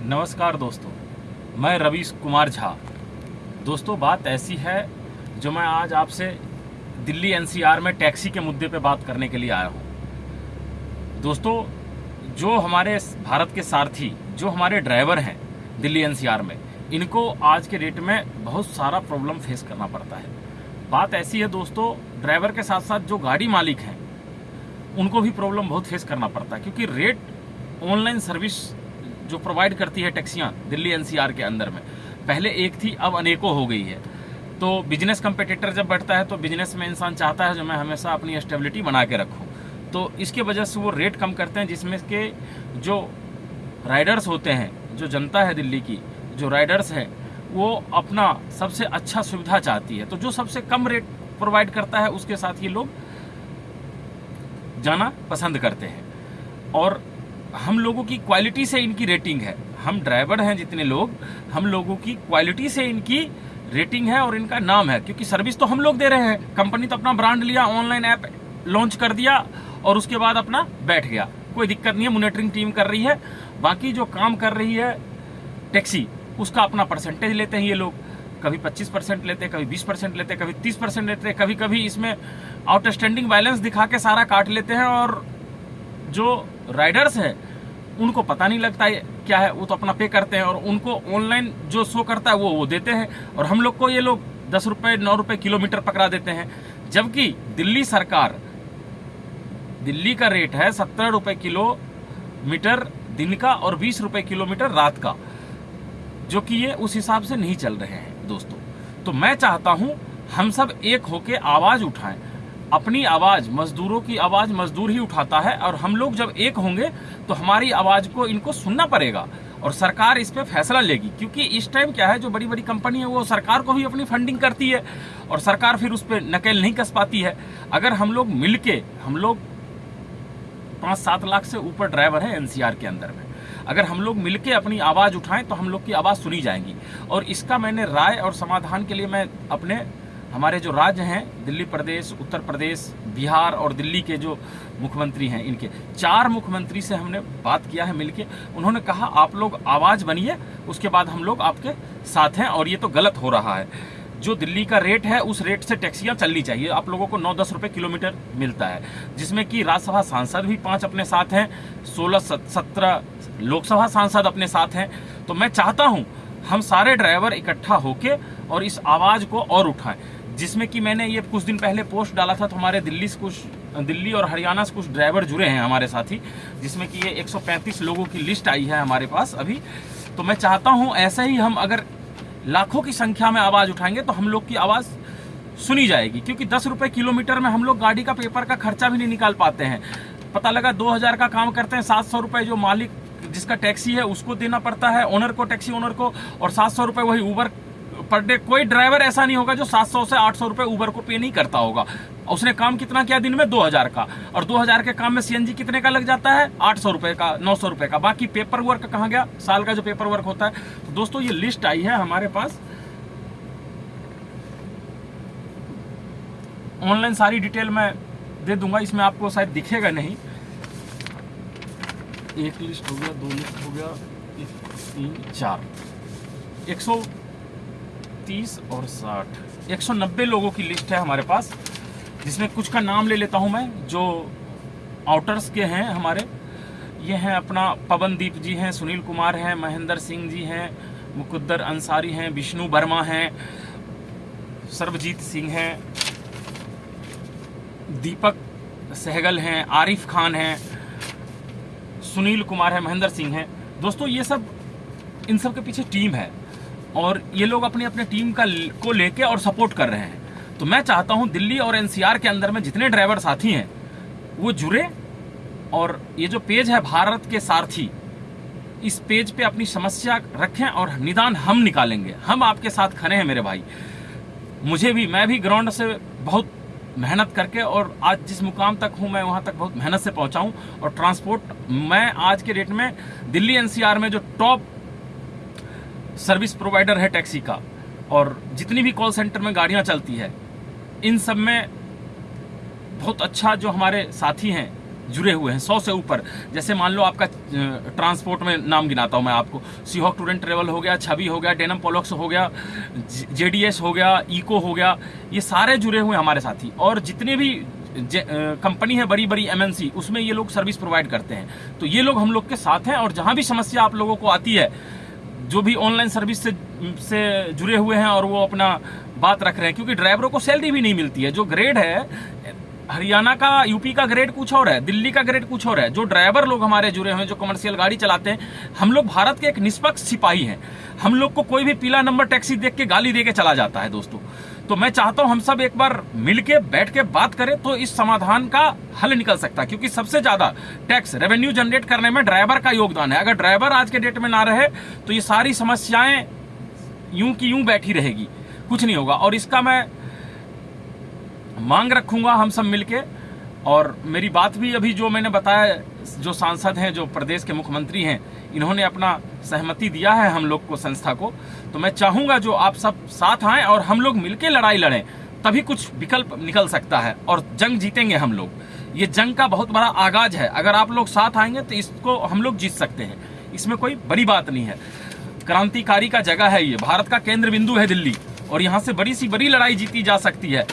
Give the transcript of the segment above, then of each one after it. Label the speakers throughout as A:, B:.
A: नमस्कार दोस्तों, मैं रवीश कुमार झा। दोस्तों, बात ऐसी है जो मैं आज आपसे दिल्ली एनसीआर में टैक्सी के मुद्दे पे बात करने के लिए आया हूँ। दोस्तों, जो हमारे भारत के सारथी, जो हमारे ड्राइवर हैं दिल्ली एनसीआर में, इनको आज के डेट में बहुत सारा प्रॉब्लम फेस करना पड़ता है। बात ऐसी है दोस्तों, ड्राइवर के साथ साथ जो गाड़ी मालिक हैं उनको भी प्रॉब्लम बहुत फेस करना पड़ता है, क्योंकि रेट ऑनलाइन सर्विस जो प्रोवाइड करती है टैक्सियाँ दिल्ली एनसीआर के अंदर में, पहले एक थी, अब अनेकों हो गई है। तो बिजनेस कंपटीटर जब बढ़ता है तो बिजनेस में इंसान चाहता है जो मैं हमेशा अपनी स्टेबिलिटी बना के रखूं, तो इसके वजह से वो रेट कम करते हैं, जिसमें के जो राइडर्स होते हैं, जो जनता है दिल्ली की, जो राइडर्स हैं, वो अपना सबसे अच्छा सुविधा चाहती है। तो जो सबसे कम रेट प्रोवाइड करता है उसके साथ ये लोग जाना पसंद करते हैं। और हम लोगों की क्वालिटी से इनकी रेटिंग है, हम ड्राइवर हैं जितने लोग, हम लोगों की क्वालिटी से इनकी रेटिंग है और इनका नाम है, क्योंकि सर्विस तो हम लोग दे रहे हैं। कंपनी तो अपना ब्रांड लिया, ऑनलाइन ऐप लॉन्च कर दिया और उसके बाद अपना बैठ गया, कोई दिक्कत नहीं है, मॉनिटरिंग टीम कर रही है। बाकी जो काम कर रही है टैक्सी, उसका अपना परसेंटेज लेते हैं ये लोग। कभी 25% लेते हैं, कभी 20% लेते हैं, कभी 30% लेते हैं, कभी कभी इसमें आउटस्टैंडिंग बैलेंस दिखा के सारा काट लेते हैं। और जो राइडर्स है उनको पता नहीं लगता है क्या है, वो तो अपना पे करते हैं और उनको ऑनलाइन जो शो करता है वो देते हैं। और हम लोग को ये लोग 10 रुपए 9 रुपए किलोमीटर पकड़ा देते हैं, जबकि दिल्ली सरकार, दिल्ली का रेट है 17 रुपए किलोमीटर दिन का और 20 रुपए किलोमीटर रात का, जो कि ये उस हिसाब से नहीं चल रहे हैं दोस्तों। तो मैं चाहता हूं हम सब एक होके आवाज उठाएं। अपनी आवाज, मजदूरों की आवाज मजदूर ही उठाता है, और हम लोग जब एक होंगे तो हमारी आवाज को इनको सुनना पड़ेगा और सरकार इस पे फैसला लेगी। क्योंकि इस टाइम क्या है, जो बड़ी बड़ी कंपनी है वो सरकार को भी अपनी फंडिंग करती है और सरकार फिर उस पर नकेल नहीं कस पाती है। अगर हम लोग मिलके, हम लोग 5-7 लाख से ऊपर ड्राइवर है एनसीआर के अंदर में, अगर हम लोग मिलके अपनी आवाज उठाएं तो हम लोग की आवाज सुनी जाएगी। और इसका मैंने राय और समाधान के लिए मैं अपने, हमारे जो राज्य हैं दिल्ली प्रदेश, उत्तर प्रदेश, बिहार और दिल्ली के जो मुख्यमंत्री हैं, इनके 4 मुख्यमंत्री से हमने बात किया है मिलके। उन्होंने कहा आप लोग आवाज बनिए, उसके बाद हम लोग आपके साथ हैं और ये तो गलत हो रहा है। जो दिल्ली का रेट है उस रेट से टैक्सियां चलनी चाहिए। आप लोगों को 9-10 रुपए किलोमीटर मिलता है, जिसमें कि राज्यसभा सांसद भी 5 अपने साथ हैं, 16-17 लोकसभा सांसद अपने साथ हैं। तो मैं चाहता हूं हम सारे ड्राइवर इकट्ठा होके और इस आवाज को और उठाएं, जिसमें कि मैंने ये कुछ दिन पहले पोस्ट डाला था, तो हमारे दिल्ली और हरियाणा से कुछ ड्राइवर जुड़े हैं हमारे साथी, जिसमें कि ये 135 लोगों की लिस्ट आई है हमारे पास अभी। तो मैं चाहता हूं ऐसे ही हम अगर लाखों की संख्या में आवाज उठाएंगे तो हम लोग की आवाज सुनी जाएगी। क्योंकि 10 रुपए किलोमीटर में हम लोग गाड़ी का पेपर का खर्चा भी नहीं निकाल पाते हैं। पता लगा 2000 का काम करते हैं, 700 रुपए जो मालिक जिसका टैक्सी है उसको देना पड़ता है, ओनर को, टैक्सी ओनर को, और 700 रुपए वही ऊबर पर डे। कोई ड्राइवर ऐसा नहीं होगा जो 700 से 800 रुपए ऊबर को पे नहीं करता होगा। उसने काम कितना किया दिन में? 2000 का, और 2000 के काम में सीएनजी कितने का लग जाता है? 800 रुपए का, 900 रुपए का। बाकी पेपर वर्क कहाँ गया? साल का जो पेपर वर्क होता है। तो दोस्तों ये लिस्ट आई है हमारे पास, ऑनलाइन सारी डिटेल मैं दे दूंगा, इसमें आपको शायद दिखेगा नहीं। एक लिस्ट हो गया, 2 लिस्ट हो गया, 3, 4, 130 और 60, 190 लोगों की लिस्ट है हमारे पास, जिसमें कुछ का नाम ले लेता हूं मैं, जो आउटर्स के हैं हमारे। ये हैं अपना पवनदीप जी हैं, सुनील कुमार हैं, महेंद्र सिंह जी हैं, मुकुद्दर अंसारी हैं, विष्णु वर्मा हैं, सर्वजीत सिंह हैं, दीपक सहगल हैं, आरिफ खान हैं, सुनील कुमार है, महेंद्र सिंह हैं। दोस्तों ये सब, इन सब के पीछे टीम है और ये लोग अपनी अपने टीम को लेके और सपोर्ट कर रहे हैं। तो मैं चाहता हूं दिल्ली और एनसीआर के अंदर में जितने ड्राइवर साथी हैं वो जुड़े, और ये जो पेज है भारत के सारथी, इस पेज पे अपनी समस्या रखें और निदान हम निकालेंगे। हम आपके साथ खड़े हैं मेरे भाई। मैं भी ग्राउंड से बहुत मेहनत करके और आज जिस मुकाम तक हूं मैं वहां तक बहुत मेहनत से पहुंचा हूं। और ट्रांसपोर्ट, मैं आज के डेट में दिल्ली एनसीआर में जो टॉप सर्विस प्रोवाइडर है टैक्सी का, और जितनी भी कॉल सेंटर में गाड़ियां चलती है, इन सब में बहुत अच्छा जो हमारे साथी हैं जुड़े हुए हैं, 100 से ऊपर। जैसे मान लो आपका ट्रांसपोर्ट में नाम गिनाता हूं मैं आपको, सीहॉक टूर एंड ट्रेवल हो गया, छवि हो गया, डेनम पॉलक्स हो गया, जेडीएस हो गया, इको हो गया, ये सारे जुड़े हुए हैं हमारे साथी। और जितने भी कंपनी है बड़ी बड़ी एमएनसी, उसमें ये लोग सर्विस प्रोवाइड करते हैं। तो ये लोग हम लोग के साथ हैं। और जहां भी समस्या आप लोगों को आती है, जो भी ऑनलाइन सर्विस से जुड़े हुए हैं और वो अपना बात रख रहे हैं, क्योंकि ड्राइवरों को सैलरी भी नहीं मिलती है। जो ग्रेड है हरियाणा का, यूपी का ग्रेड कुछ और है, दिल्ली का ग्रेड कुछ और है। जो ड्राइवर लोग हमारे जुड़े हुए हैं, जो कमर्शियल गाड़ी चलाते हैं, हम लोग भारत के एक निष्पक्ष सिपाही हैं। हम लोग को कोई भी पीला नंबर टैक्सी देख के गाली दे के चला जाता है दोस्तों। तो मैं चाहता हूं हम सब एक बार मिलके बैठ के बात करें तो इस समाधान का हल निकल सकता है। क्योंकि सबसे ज्यादा टैक्स रेवेन्यू जनरेट करने में ड्राइवर का योगदान है। अगर ड्राइवर आज के डेट में ना रहे तो ये सारी समस्याएं यूं की यूं बैठी रहेगी, कुछ नहीं होगा। और इसका मैं मांग रखूंगा हम सब मिलके। और मेरी बात भी अभी जो मैंने बताया, जो सांसद हैं, जो प्रदेश के मुख्यमंत्री हैं, इन्होंने अपना सहमति दिया है हम लोग को, संस्था को। तो मैं चाहूंगा जो आप सब साथ आएं और हम लोग मिलके लड़ाई लड़ें, तभी कुछ विकल्प निकल सकता है और जंग जीतेंगे हम लोग। ये जंग का बहुत बड़ा आगाज है। अगर आप लोग साथ आएंगे तो इसको हम लोग जीत सकते हैं। इसमें कोई बड़ी बात नहीं है। क्रांतिकारी का जगह है ये, भारत का केंद्र बिंदु है दिल्ली, और यहां से बड़ी सी बड़ी लड़ाई जीती जा सकती है।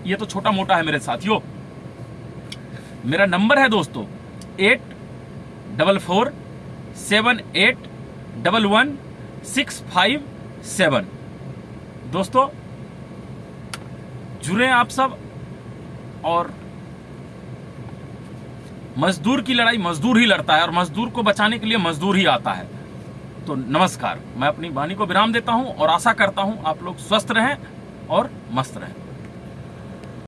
A: ये तो छोटा मोटा है मेरे साथियों। मेरा नंबर है दोस्तों 8447811657। दोस्तों जुड़े आप सब। और मजदूर की लड़ाई मजदूर ही लड़ता है, और मजदूर को बचाने के लिए मजदूर ही आता है। तो नमस्कार, मैं अपनी वाणी को विराम देता हूं और आशा करता हूं आप लोग स्वस्थ रहें और मस्त रहें।